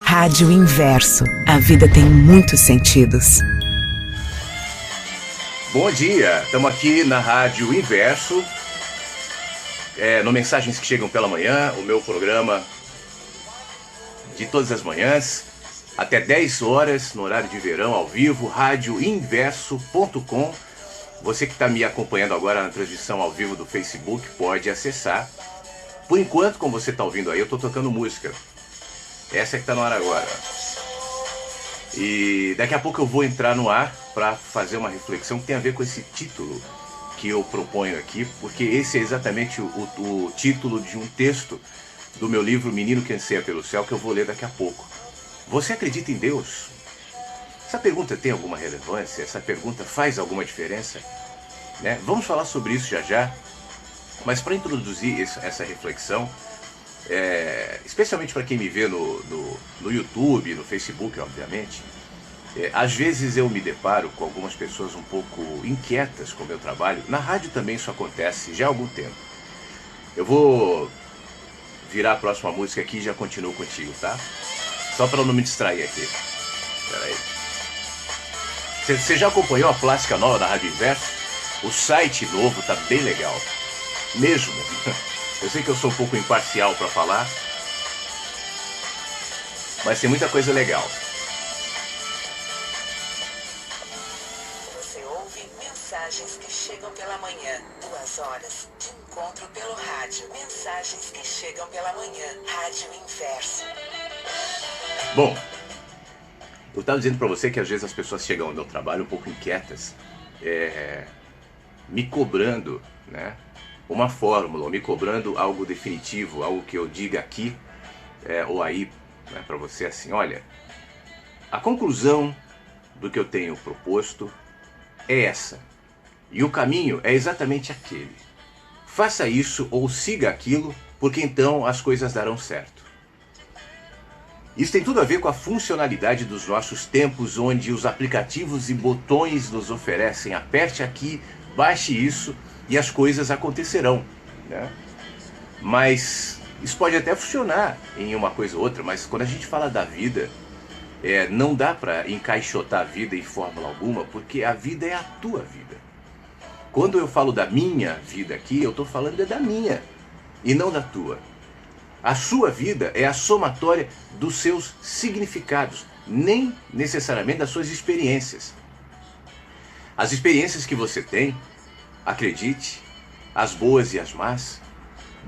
Rádio Inverso. A vida tem muitos sentidos. Bom dia, estamos aqui na Rádio Inverso, no Mensagens que Chegam pela Manhã, o meu programa de todas as manhãs, até 10 horas, no horário de verão, ao vivo, radioinverso.com. Você que está me acompanhando agora na transmissão ao vivo do Facebook, pode acessar. Por enquanto, como você está ouvindo aí, eu estou tocando música. Essa que está no ar agora. E daqui a pouco eu vou entrar no ar para fazer uma reflexão que tem a ver com esse título que eu proponho aqui, porque esse é exatamente o título de um texto do meu livro Menino que Anseia pelo Céu, que eu vou ler daqui a pouco. Você acredita em Deus? Essa pergunta tem alguma relevância? Essa pergunta faz alguma diferença? Né? Vamos falar sobre isso já já, mas para introduzir essa reflexão, especialmente para quem me vê no YouTube, no Facebook, obviamente, às vezes eu me deparo com algumas pessoas um pouco inquietas com o meu trabalho. Na rádio também isso acontece já há algum tempo. Eu vou virar a próxima música aqui e já continuo contigo, tá? Só para não me distrair aqui. Espera aí. Você já acompanhou a plástica nova da Rádio Inverso? O site novo tá bem legal. Mesmo. Eu sei que eu sou um pouco imparcial para falar, mas tem muita coisa legal. Você ouve Mensagens que Chegam pela Manhã, 2 horas de encontro pelo rádio. Mensagens que Chegam pela Manhã, Rádio Inverso. Bom, eu estava dizendo para você que às vezes as pessoas chegam ao meu trabalho um pouco inquietas, me cobrando, né? Uma fórmula, ou me cobrando algo definitivo, algo que eu diga aqui ou aí, né, para você assim, olha, a conclusão do que eu tenho proposto é essa, e o caminho é exatamente aquele. Faça isso ou siga aquilo, porque então as coisas darão certo. Isso tem tudo a ver com a funcionalidade dos nossos tempos, onde os aplicativos e botões nos oferecem, aperte aqui, baixe isso, e as coisas acontecerão, né? Mas isso pode até funcionar em uma coisa ou outra, mas quando a gente fala da vida, não dá para encaixotar a vida em fórmula alguma, porque a vida é a tua vida. Quando eu falo da minha vida aqui, eu estou falando da minha e não da tua. A sua vida é a somatória dos seus significados, nem necessariamente das suas experiências. As experiências que você tem, acredite, as boas e as más,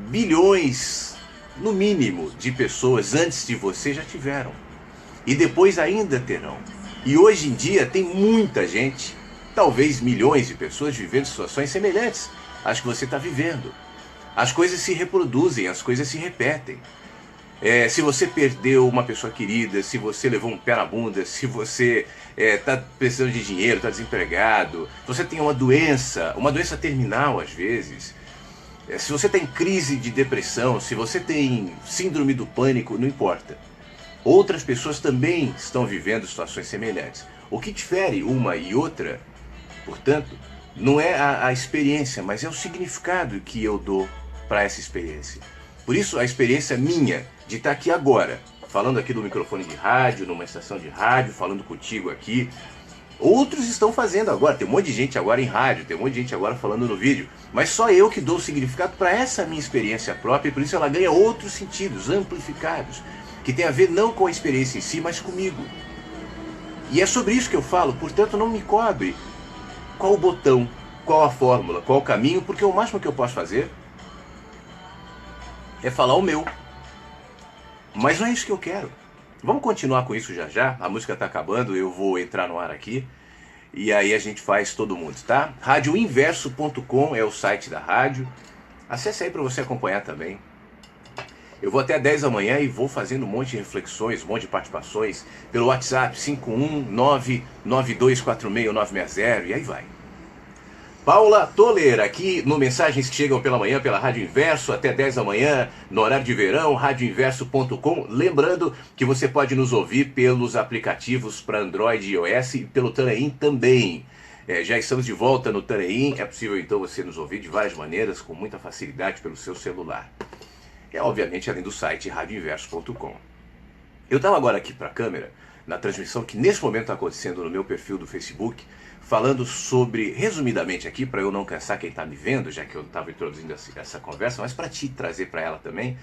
bilhões, no mínimo, de pessoas antes de você já tiveram. E depois ainda terão. E hoje em dia tem muita gente, talvez milhões de pessoas vivendo situações semelhantes às que você está vivendo. As coisas se reproduzem, as coisas se repetem. Se você perdeu uma pessoa querida, se você levou um pé na bunda, se você está precisando de dinheiro, está desempregado, se você tem uma doença terminal às vezes, se você está em crise de depressão, se você tem síndrome do pânico, não importa. Outras pessoas também estão vivendo situações semelhantes. O que difere uma e outra, portanto, não é a experiência, mas é o significado que eu dou para essa experiência. Por isso, a experiência minha de estar aqui agora, falando aqui no microfone de rádio, numa estação de rádio, falando contigo aqui. Outros estão fazendo agora, tem um monte de gente agora em rádio, tem um monte de gente agora falando no vídeo, mas só eu que dou significado para essa minha experiência própria, e por isso ela ganha outros sentidos, amplificados, que tem a ver não com a experiência em si, mas comigo. E é sobre isso que eu falo, portanto não me cobre qual o botão, qual a fórmula, qual o caminho, porque o máximo que eu posso fazer é falar o meu. Mas não é isso que eu quero. Vamos continuar com isso já já. A música está acabando, eu vou entrar no ar aqui. E aí a gente faz todo mundo, tá? Radioinverso.com é o site da rádio. Acesse aí para você acompanhar também. Eu vou até 10 da manhã e vou fazendo um monte de reflexões, um monte de participações pelo WhatsApp 51992469960 e aí vai. Paula Toller, aqui no Mensagens que Chegam pela Manhã, pela Rádio Inverso, até 10 da manhã, no horário de verão, radioinverso.com. Lembrando que você pode nos ouvir pelos aplicativos para Android e iOS e pelo Taneim também. Já estamos de volta no Taneim, é possível então você nos ouvir de várias maneiras, com muita facilidade pelo seu celular. Obviamente além do site radioinverso.com. Eu estava agora aqui para a câmera, na transmissão que nesse momento está acontecendo no meu perfil do Facebook, falando sobre, resumidamente aqui, para eu não cansar quem está me vendo, já que eu estava introduzindo essa conversa, mas para te trazer para ela também,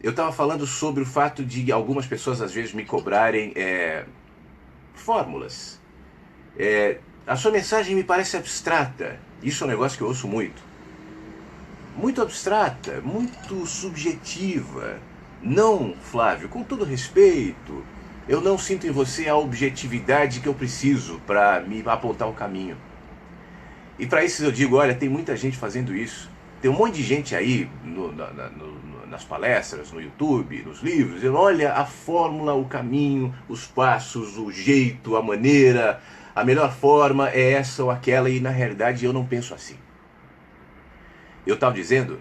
eu estava falando sobre o fato de algumas pessoas às vezes me cobrarem fórmulas. A sua mensagem me parece abstrata. Isso é um negócio que eu ouço muito. Muito abstrata, muito subjetiva. Não, Flávio, com todo respeito, eu não sinto em você a objetividade que eu preciso para me apontar o caminho. E para isso eu digo, olha, tem muita gente fazendo isso. Tem um monte de gente aí nas palestras, no YouTube, nos livros, dizendo, olha a fórmula, o caminho, os passos, o jeito, a maneira, a melhor forma é essa ou aquela, e na realidade eu não penso assim. Eu estava dizendo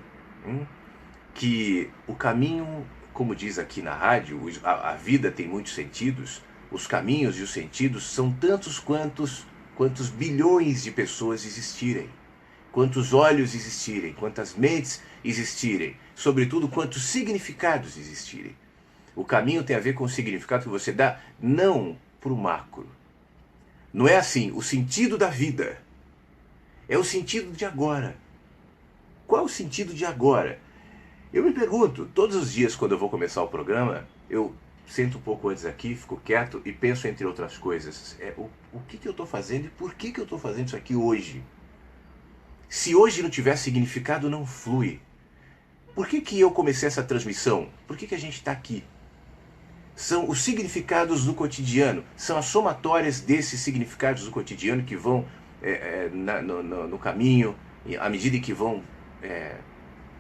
que o caminho, como diz aqui na rádio, a vida tem muitos sentidos, os caminhos e os sentidos são tantos quantos bilhões de pessoas existirem, quantos olhos existirem, quantas mentes existirem, sobretudo quantos significados existirem. O caminho tem a ver com o significado que você dá, não para o macro. Não é assim, o sentido da vida é o sentido de agora. Qual é o sentido de agora? Eu me pergunto, todos os dias quando eu vou começar o programa, eu sento um pouco antes aqui, fico quieto e penso entre outras coisas. O que eu estou fazendo e por que eu estou fazendo isso aqui hoje? Se hoje não tiver significado, não flui. Por que eu comecei essa transmissão? Por que a gente está aqui? São os significados do cotidiano, são as somatórias desses significados do cotidiano que vão no caminho, à medida em que vão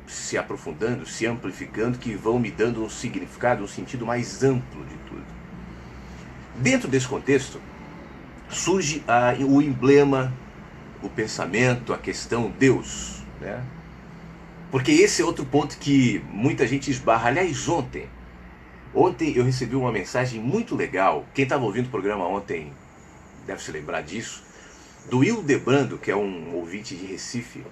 se aprofundando, se amplificando, que vão me dando um significado, um sentido mais amplo de tudo. Dentro desse contexto, surge o emblema, o pensamento, a questão Deus, né? Porque esse é outro ponto que muita gente esbarra. Aliás, ontem eu recebi uma mensagem muito legal. Quem estava ouvindo o programa ontem deve se lembrar disso, do Hildebrando, que é um ouvinte de Recife.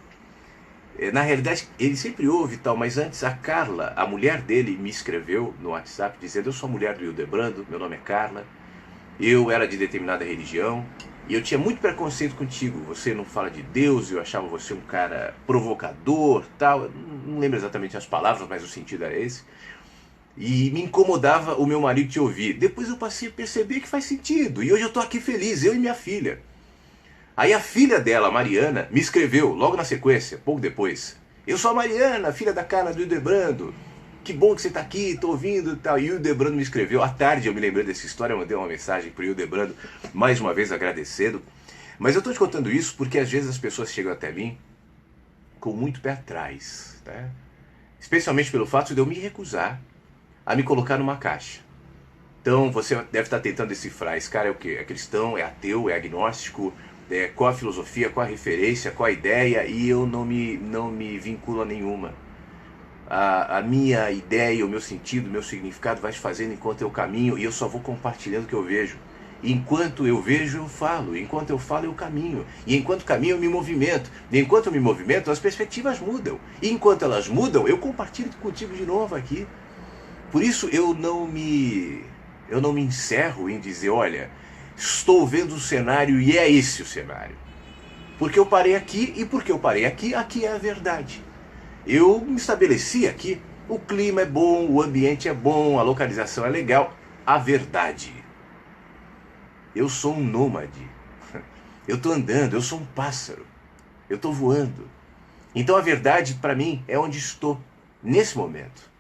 Na realidade, ele sempre ouve e tal, mas antes a Carla, a mulher dele, me escreveu no WhatsApp dizendo: eu sou a mulher do Hildebrando, meu nome é Carla, eu era de determinada religião e eu tinha muito preconceito contigo, você não fala de Deus, eu achava você um cara provocador, tal, eu não lembro exatamente as palavras, mas o sentido era esse, e me incomodava o meu marido te ouvir. Depois eu passei a perceber que faz sentido, e hoje eu estou aqui feliz, eu e minha filha. Aí a filha dela, a Mariana, me escreveu logo na sequência, pouco depois: eu sou a Mariana, filha da Carla do Hildebrando, que bom que você está aqui, estou ouvindo e tal. E o Hildebrando me escreveu, à tarde eu me lembrei dessa história, eu mandei uma mensagem para o Hildebrando, mais uma vez agradecendo. Mas eu estou te contando isso porque às vezes as pessoas chegam até mim com muito pé atrás, né? Especialmente pelo fato de eu me recusar a me colocar numa caixa. Então você deve estar tentando decifrar, esse cara é o quê? É cristão, é ateu, é agnóstico? Qual a filosofia, qual a referência, qual a ideia, e eu não me vinculo a nenhuma. A minha ideia, o meu sentido, o meu significado vai se fazendo enquanto eu caminho, e eu só vou compartilhando o que eu vejo. Enquanto eu vejo, eu falo. Enquanto eu falo, eu caminho. E enquanto caminho, eu me movimento. E enquanto eu me movimento, as perspectivas mudam. E enquanto elas mudam, eu compartilho contigo de novo aqui. Por isso eu não me encerro em dizer, olha, estou vendo um cenário e é esse o cenário. Porque eu parei aqui, e porque eu parei aqui, aqui é a verdade. Eu me estabeleci aqui, o clima é bom, o ambiente é bom, a localização é legal, a verdade. Eu sou um nômade, eu estou andando, eu sou um pássaro, eu estou voando. Então a verdade para mim é onde estou, nesse momento.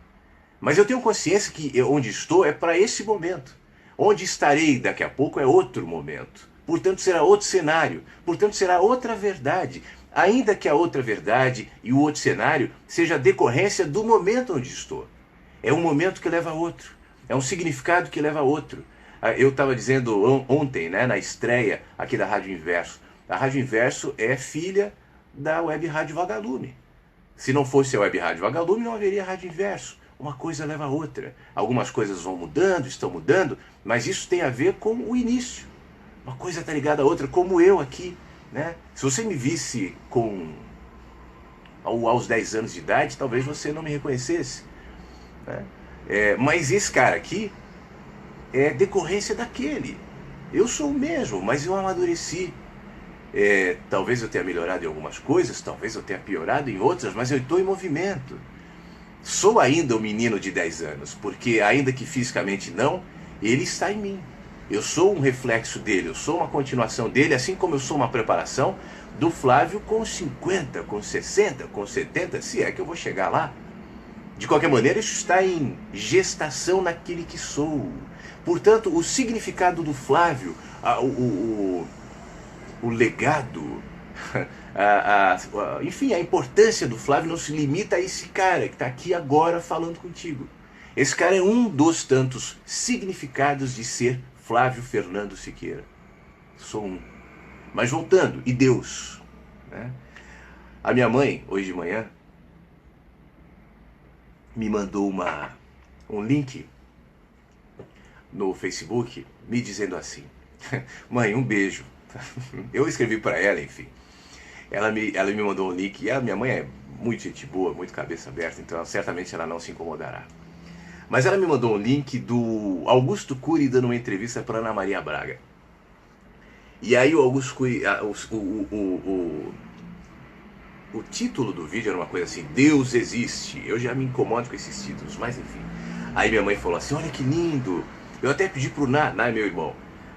Mas eu tenho consciência que onde estou é para esse momento. Onde estarei daqui a pouco é outro momento. Portanto, será outro cenário. Portanto, será outra verdade. Ainda que a outra verdade e o outro cenário seja a decorrência do momento onde estou. É um momento que leva a outro. É um significado que leva a outro. Eu estava dizendo ontem, né, na estreia aqui da Rádio Inverso. A Rádio Inverso é filha da Web Rádio Vagalume. Se não fosse a Web Rádio Vagalume, não haveria Rádio Inverso. Uma coisa leva a outra. Algumas coisas vão mudando, estão mudando, mas isso tem a ver com o início. Uma coisa está ligada à outra, como eu aqui, né? Se você me visse aos 10 anos de idade, talvez você não me reconhecesse, né? Mas esse cara aqui, é decorrência daquele. Eu sou o mesmo, mas eu amadureci. Talvez eu tenha melhorado em algumas coisas, talvez eu tenha piorado em outras, mas eu estou em movimento. Sou ainda o menino de 10 anos, porque ainda que fisicamente não, ele está em mim. Eu sou um reflexo dele, eu sou uma continuação dele, assim como eu sou uma preparação do Flávio com 50, com 60, com 70, se é que eu vou chegar lá. De qualquer maneira, isso está em gestação naquele que sou. Portanto, o significado do Flávio, o legado, enfim, a importância do Flávio não se limita a esse cara que está aqui agora falando contigo. Esse cara é um dos tantos significados de ser Flávio Fernando Siqueira. Sou um. Mas voltando, e Deus? Né? A minha mãe, hoje de manhã, me mandou um link no Facebook me dizendo assim: mãe, um beijo. Eu escrevi para ela, enfim. Ela me mandou um link, e a minha mãe é muito gente boa, muito cabeça aberta, então certamente ela não se incomodará. Mas ela me mandou um link do Augusto Cury dando uma entrevista para Ana Maria Braga. E aí o Augusto Cury, o título do vídeo era uma coisa assim: Deus existe. Eu já me incomodo com esses títulos, mas enfim. Aí minha mãe falou assim: olha que lindo. Eu até pedi pro Ná, meu irmão,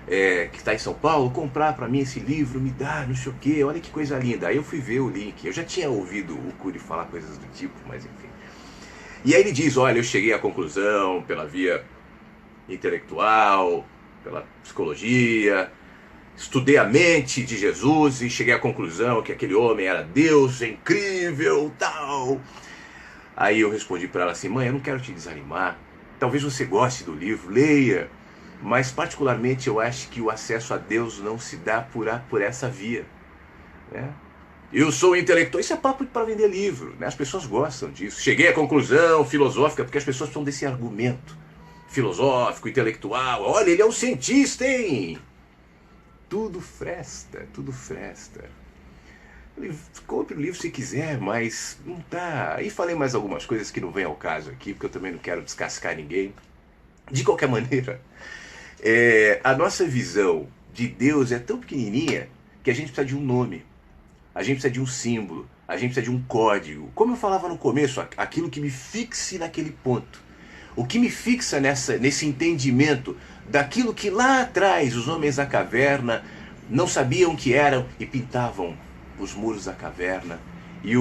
que está em São Paulo, comprar para mim esse livro, me dá, não sei o que, olha que coisa linda. Aí eu fui ver o link. Eu já tinha ouvido o Cury falar coisas do tipo, mas enfim. E aí ele diz: olha, eu cheguei à conclusão pela via intelectual, pela psicologia, estudei a mente de Jesus e cheguei à conclusão que aquele homem era Deus, é incrível, tal. Aí eu respondi para ela assim: mãe, eu não quero te desanimar, talvez você goste do livro, leia, mas particularmente eu acho que o acesso a Deus não se dá por essa via, né? Eu sou intelectual, isso é papo para vender livro, né? As pessoas gostam disso. Cheguei à conclusão filosófica, porque as pessoas precisam desse argumento filosófico, intelectual. Olha, ele é um cientista, hein? Tudo fresta, tudo fresta. Compre o livro se quiser, mas não tá. Aí falei mais algumas coisas que não vêm ao caso aqui, porque eu também não quero descascar ninguém. De qualquer maneira, a nossa visão de Deus é tão pequenininha que a gente precisa de um nome. A gente precisa de um símbolo, a gente precisa de um código. Como eu falava no começo, aquilo que me fixe naquele ponto. O que me fixa nesse entendimento daquilo que lá atrás os homens da caverna não sabiam que eram e pintavam os muros da caverna. E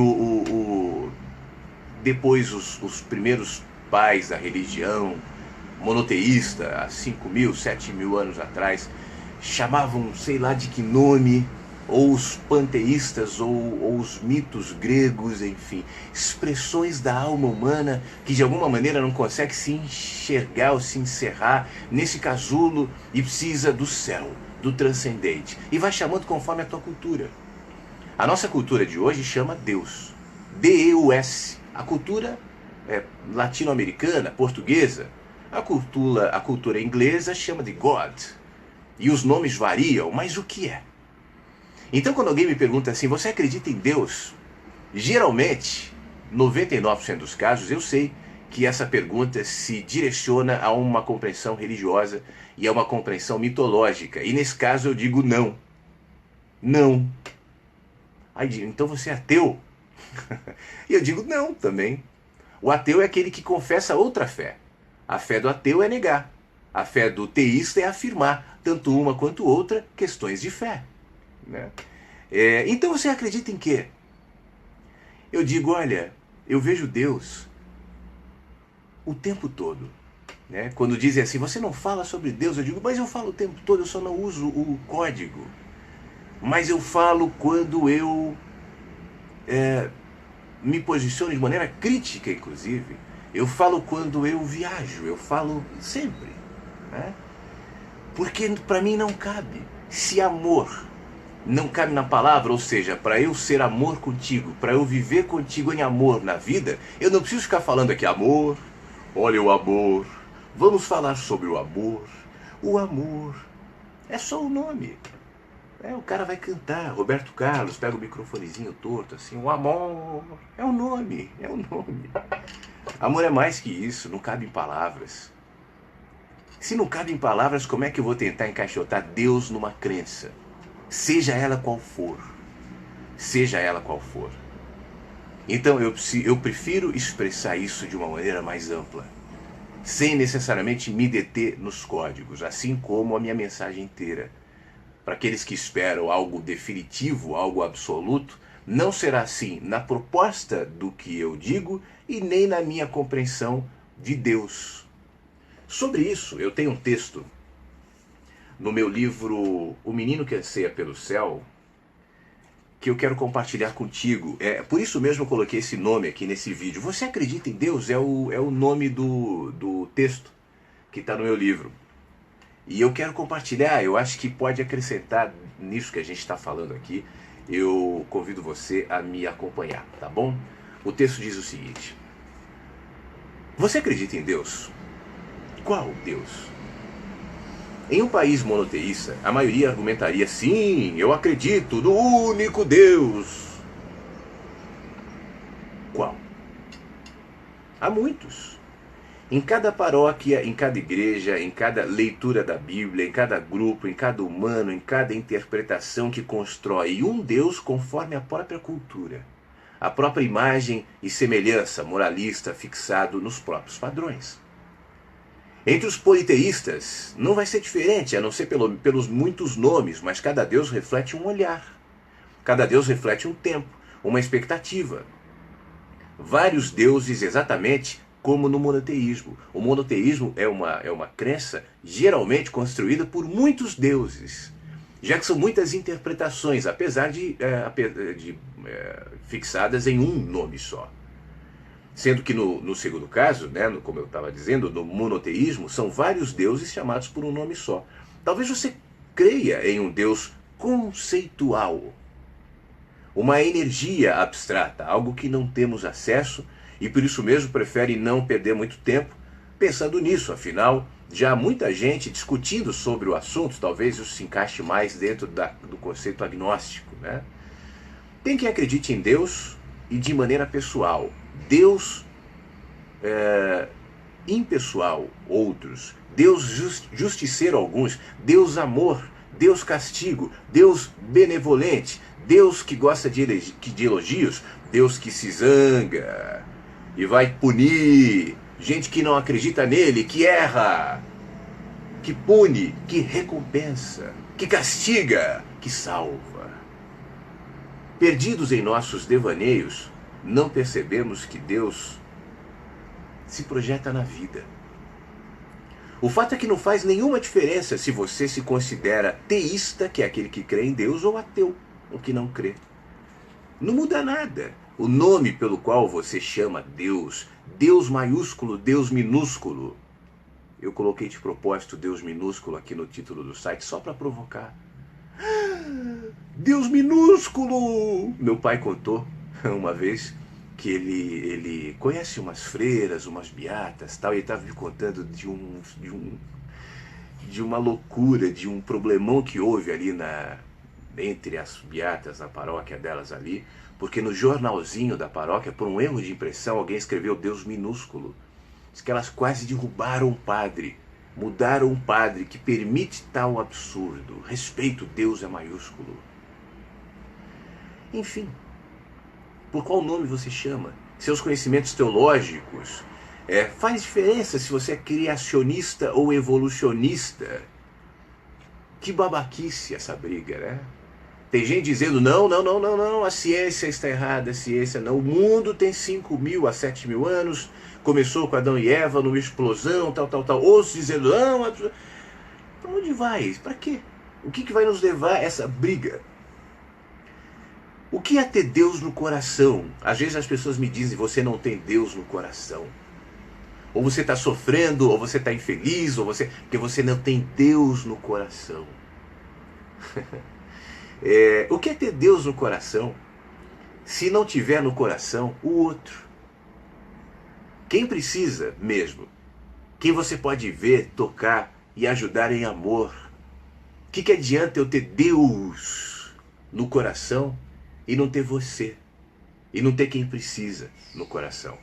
depois os primeiros pais da religião monoteísta, há 5.000, 7.000 anos atrás, chamavam sei lá de que nome, ou os panteístas, ou os mitos gregos, enfim, expressões da alma humana que de alguma maneira não consegue se enxergar ou se encerrar nesse casulo e precisa do céu, do transcendente, e vai chamando conforme a tua cultura. A nossa cultura de hoje chama Deus, D-E-U-S. A cultura latino-americana, portuguesa, a cultura inglesa chama de God, e os nomes variam, mas o que é? Então quando alguém me pergunta assim: você acredita em Deus? Geralmente, 99% dos casos, eu sei que essa pergunta se direciona a uma compreensão religiosa e a uma compreensão mitológica. E nesse caso eu digo não. Não. Aí digo: então você é ateu? E eu digo não também. O ateu é aquele que confessa outra fé. A fé do ateu é negar. A fé do teísta é afirmar, tanto uma quanto outra, questões de fé. Né? Então você acredita em quê? Eu digo: olha, eu vejo Deus o tempo todo. Né? Quando dizem assim: você não fala sobre Deus, eu digo: mas eu falo o tempo todo, eu só não uso o código. Mas eu falo quando eu me posiciono de maneira crítica, inclusive. Eu falo quando eu viajo, eu falo sempre. Né? Porque para mim não cabe. Se amor não cabe na palavra, ou seja, para eu ser amor contigo, para eu viver contigo em amor na vida, eu não preciso ficar falando aqui amor, olha o amor, vamos falar sobre o amor. O amor é só o nome. O cara vai cantar, Roberto Carlos pega o microfonezinho torto assim: o amor é o nome, é o nome. Amor é mais que isso, não cabe em palavras. Se não cabe em palavras, como é que eu vou tentar encaixotar Deus numa crença? Seja ela qual for. Seja ela qual for. Então eu prefiro expressar isso de uma maneira mais ampla, sem necessariamente me deter nos códigos, assim como a minha mensagem inteira. Para aqueles que esperam algo definitivo, algo absoluto, não será assim na proposta do que eu digo e nem na minha compreensão de Deus. Sobre isso, eu tenho um texto no meu livro O Menino que Anseia pelo Céu, que eu quero compartilhar contigo. Por isso mesmo eu coloquei esse nome aqui nesse vídeo. Você acredita em Deus? É o nome do texto que está no meu livro. E eu quero compartilhar, eu acho que pode acrescentar nisso que a gente está falando aqui. Eu convido você a me acompanhar, tá bom? O texto diz o seguinte: você acredita em Deus? Qual Deus? Em um país monoteísta, a maioria argumentaria: sim, eu acredito no único Deus. Qual? Há muitos. Em cada paróquia, em cada igreja, em cada leitura da Bíblia, em cada grupo, em cada humano, em cada interpretação que constrói um Deus conforme a própria cultura, a própria imagem e semelhança moralista fixado nos próprios padrões. Entre os politeístas não vai ser diferente, a não ser pelos muitos nomes, mas cada Deus reflete um olhar. Cada Deus reflete um tempo, uma expectativa. Vários deuses exatamente como no monoteísmo. O monoteísmo é uma crença geralmente construída por muitos deuses, já que são muitas interpretações, apesar de fixadas em um nome só. Sendo que no segundo caso, né, como eu estava dizendo, no monoteísmo, são vários deuses chamados por um nome só. Talvez você creia em um Deus conceitual, uma energia abstrata, algo que não temos acesso, e por isso mesmo prefere não perder muito tempo pensando nisso. Afinal, já há muita gente discutindo sobre o assunto, talvez isso se encaixe mais dentro do conceito agnóstico, né? Tem quem acredite em Deus e de maneira pessoal. Deus impessoal, outros. Deus justiceiro, alguns. Deus amor, Deus castigo, Deus benevolente, Deus que gosta de elogios, Deus que se zanga e vai punir gente que não acredita nele, que erra, que pune, que recompensa, que castiga, que salva. Perdidos em nossos devaneios, não percebemos que Deus se projeta na vida. O fato é que não faz nenhuma diferença se você se considera teísta, que é aquele que crê em Deus, ou ateu, o que não crê. Não muda nada. O nome pelo qual você chama Deus, Deus maiúsculo, Deus minúsculo. Eu coloquei de propósito Deus minúsculo aqui no título do site só para provocar. Deus minúsculo! Meu pai contou uma vez que ele conhece umas freiras, umas beatas, tal, e ele estava me contando de uma loucura, de um problemão que houve ali entre as beatas, na paróquia delas ali, porque no jornalzinho da paróquia, por um erro de impressão, alguém escreveu Deus minúsculo. Diz que elas quase derrubaram um padre, mudaram um padre que permite tal absurdo. Respeito, Deus é maiúsculo. Enfim, por qual nome você chama? Seus conhecimentos teológicos. Faz diferença se você é criacionista ou evolucionista. Que babaquice essa briga, né? Tem gente dizendo, não, a ciência está errada, a ciência não. O mundo tem 5.000 a 7.000 anos, começou com Adão e Eva, numa explosão, tal. Outros dizendo, não, para onde vai? Para quê? O que vai nos levar a essa briga? O que é ter Deus no coração? Às vezes as pessoas me dizem, você não tem Deus no coração. Ou você está sofrendo, ou você está infeliz, porque você não tem Deus no coração. O que é ter Deus no coração? Se não tiver no coração, o outro. Quem precisa mesmo? Quem você pode ver, tocar e ajudar em amor? O que adianta eu ter Deus no coração e não ter você? E não ter quem precisa no coração?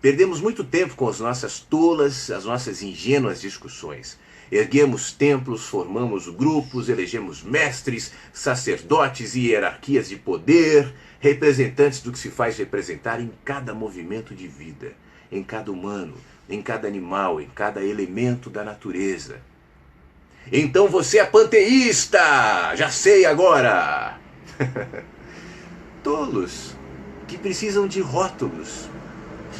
Perdemos muito tempo com as nossas tolas, as nossas ingênuas discussões. Erguemos templos, formamos grupos, elegemos mestres, sacerdotes e hierarquias de poder, representantes do que se faz representar em cada movimento de vida, em cada humano, em cada animal, em cada elemento da natureza. Então você é panteísta! Já sei agora! Tolos que precisam de rótulos.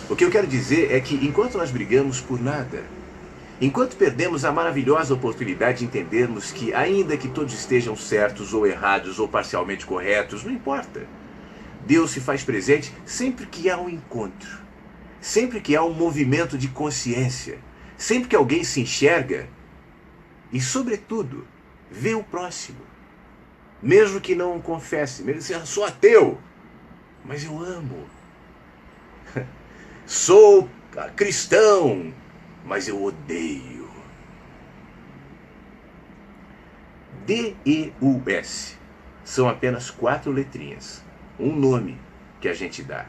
O que eu quero dizer é que enquanto nós brigamos por nada, enquanto perdemos a maravilhosa oportunidade de entendermos que, ainda que todos estejam certos ou errados ou parcialmente corretos, não importa. Deus se faz presente sempre que há um encontro, sempre que há um movimento de consciência, sempre que alguém se enxerga e, sobretudo, vê o próximo. Mesmo que não confesse, mesmo que eu sou ateu, mas eu amo. Sou cristão, mas eu odeio. D-E-U-S são apenas 4 letrinhas, um nome que a gente dá.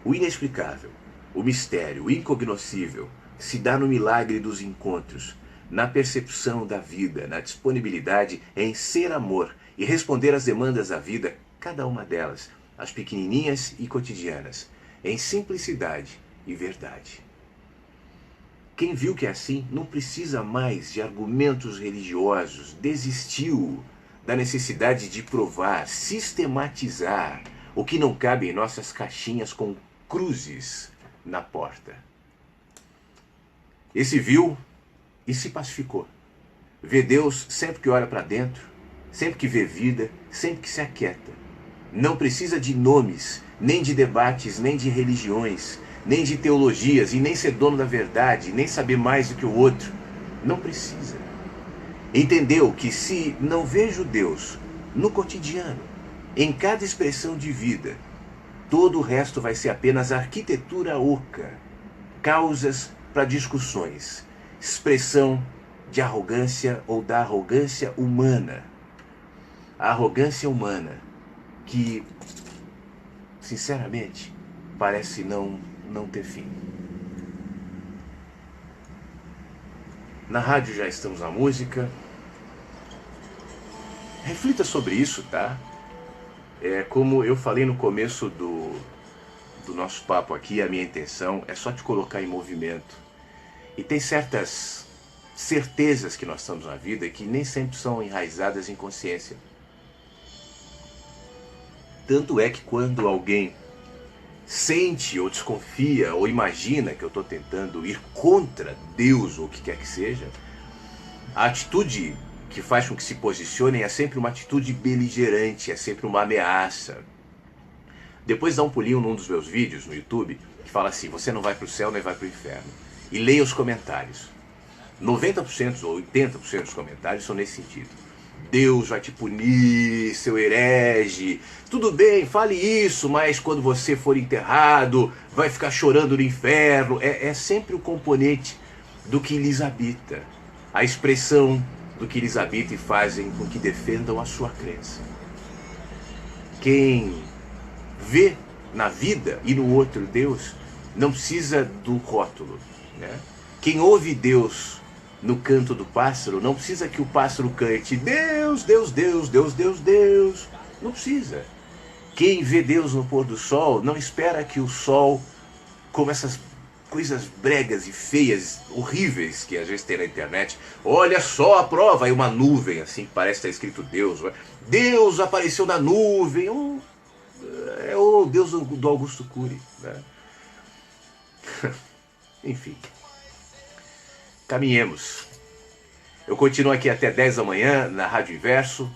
O inexplicável, o mistério, o incognoscível se dá no milagre dos encontros, na percepção da vida, na disponibilidade em ser amor e responder às demandas da vida, cada uma delas, as pequenininhas e cotidianas, em simplicidade e verdade. Quem viu que é assim não precisa mais de argumentos religiosos, desistiu da necessidade de provar, sistematizar o que não cabe em nossas caixinhas com cruzes na porta. Esse viu e se pacificou. Vê Deus sempre que olha para dentro, sempre que vê vida, sempre que se aquieta. Não precisa de nomes, nem de debates, nem de religiões, nem de teologias, e nem ser dono da verdade, nem saber mais do que o outro. Não precisa. Entendeu que se não vejo Deus no cotidiano, em cada expressão de vida, todo o resto vai ser apenas arquitetura oca, causas para discussões, expressão de arrogância ou da arrogância humana. A arrogância humana que, sinceramente, parece não ter fim. Na rádio já estamos na música. Reflita sobre isso, tá? Como eu falei no começo do nosso papo aqui, a minha intenção é só te colocar em movimento. E tem certas certezas que nós estamos na vida que nem sempre são enraizadas em consciência. Tanto é que quando alguém sente ou desconfia ou imagina que eu estou tentando ir contra Deus ou o que quer que seja, a atitude que faz com que se posicionem é sempre uma atitude beligerante, é sempre uma ameaça. Depois dá um pulinho num dos meus vídeos no YouTube que fala assim: você não vai para o céu nem vai para o inferno. E leia os comentários. 90% ou 80% dos comentários são nesse sentido. Deus vai te punir, seu herege. Tudo bem, fale isso, mas quando você for enterrado, vai ficar chorando no inferno. É sempre o componente do que lhes habita. A expressão do que lhes habita e fazem com que defendam a sua crença. Quem vê na vida e no outro Deus não precisa do rótulo, né? Quem ouve Deus no canto do pássaro não precisa que o pássaro cante Deus, Deus, Deus, Deus, Deus, Deus. Não precisa. Quem vê Deus no pôr do sol não espera que o sol, como essas coisas bregas e feias, horríveis que às vezes tem na internet, olha só a prova, aí uma nuvem assim que parece estar escrito Deus. Deus apareceu na nuvem. É o Deus do Augusto Cury, né? Enfim. Caminhemos. Eu continuo aqui até 10 da manhã na Rádio Inverso.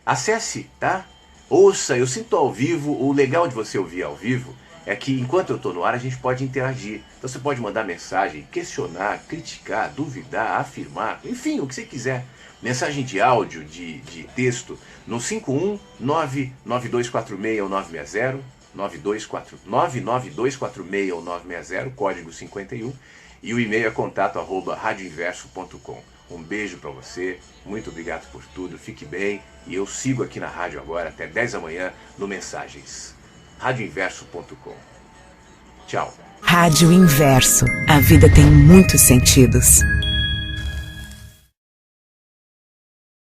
Acesse, tá? Ouça, eu sinto ao vivo. O legal de você ouvir ao vivo é que enquanto eu estou no ar a gente pode interagir. Então você pode mandar mensagem, questionar, criticar, duvidar, afirmar, enfim, o que você quiser. Mensagem de áudio, de texto, no 51992461960, 992461960, código 51, e o e-mail é contato@radioinverso.com. Um beijo para você, muito obrigado por tudo, fique bem, e eu sigo aqui na rádio agora até 10 da manhã no Mensagens. radioinverso.com. Tchau. Rádio Inverso. A vida tem muitos sentidos.